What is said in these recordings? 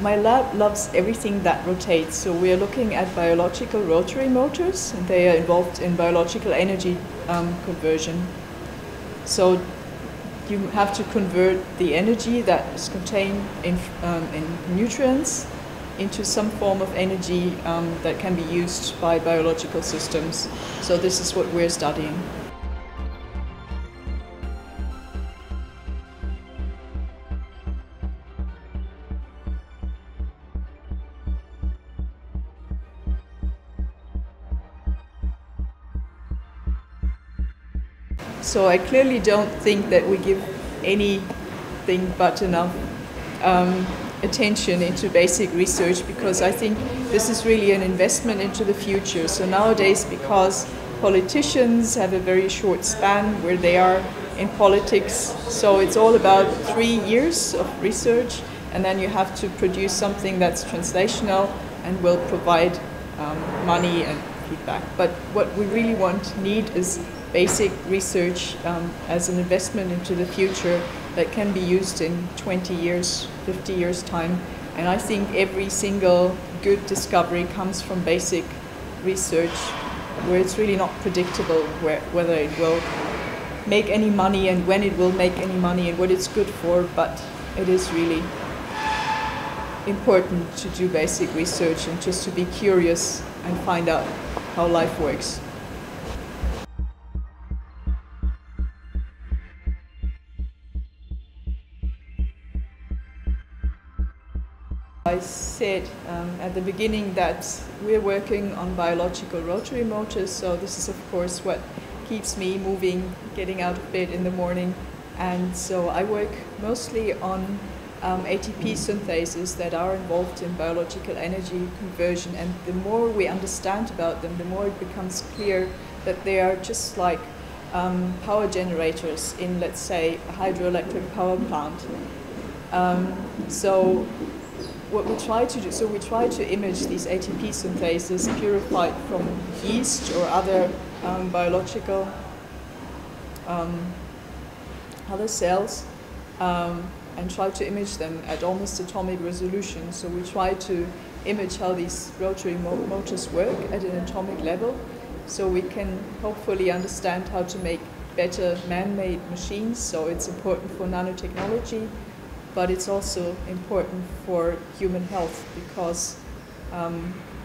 my lab loves everything that rotates. So we are looking at biological rotary motors, and they are involved in biological energy conversion. So you have to convert the energy that is contained in nutrients into some form of energy that can be used by biological systems. So this is what we're studying. So I clearly don't think that we give anything but enough attention into basic research, because I think this is really an investment into the future. So nowadays, because politicians have a very short span where they are in politics, so it's all about 3 years of research, and then you have to produce something that's translational and will provide money and feedback. But what we really need is basic research as an investment into the future that can be used in 20 years, 50 years time. And I think every single good discovery comes from basic research, where it's really not predictable whether it will make any money and when it will make any money and what it's good for, but it is really important to do basic research and just to be curious and find out how life works. I said at the beginning that we're working on biological rotary motors, so this is of course what keeps me moving, getting out of bed in the morning. And so I work mostly on ATP synthases that are involved in biological energy conversion, and the more we understand about them, the more it becomes clear that they are just like power generators in, let's say, a hydroelectric power plant. So what we try to do, so we try to image these ATP synthases purified from yeast or other biological other cells, and try to image them at almost atomic resolution. So we try to image how these rotary motors work at an atomic level, so we can hopefully understand how to make better man-made machines. So it's important for nanotechnology, but it's also important for human health, because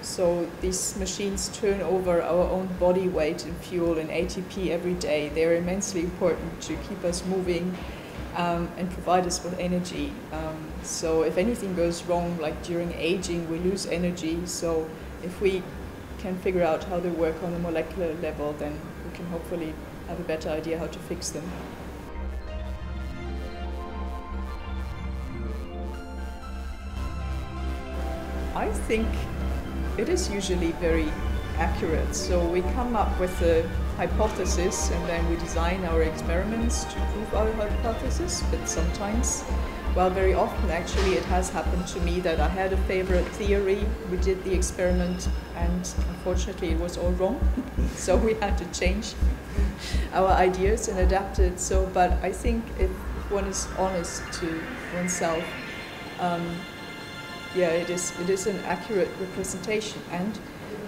so these machines turn over our own body weight in fuel and ATP every day. They're immensely important to keep us moving and provide us with energy. So if anything goes wrong, like during aging, we lose energy. So if we can figure out how they work on a molecular level, then we can hopefully have a better idea how to fix them. I think it is usually very accurate. So we come up with a hypothesis and then we design our experiments to prove our hypothesis. But sometimes, well, very often actually, it has happened to me that I had a favorite theory. We did the experiment and unfortunately it was all wrong. So we had to change our ideas and adapt it. So, but I think if one is honest to oneself, yeah, it is an accurate representation. And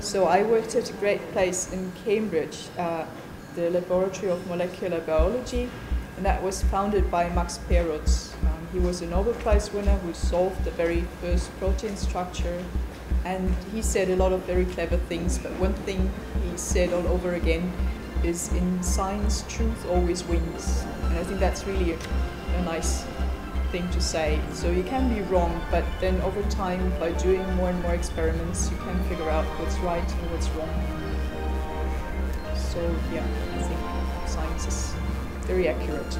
so I worked at a great place in Cambridge, the Laboratory of Molecular Biology, and that was founded by Max Perutz. He was a Nobel Prize winner who solved the very first protein structure, and he said a lot of very clever things, but one thing he said all over again is, in science, truth always wins. And I think that's really a nice thing to say. So you can be wrong, but then over time, by doing more and more experiments, you can figure out what's right and what's wrong. So yeah, I think science is very accurate.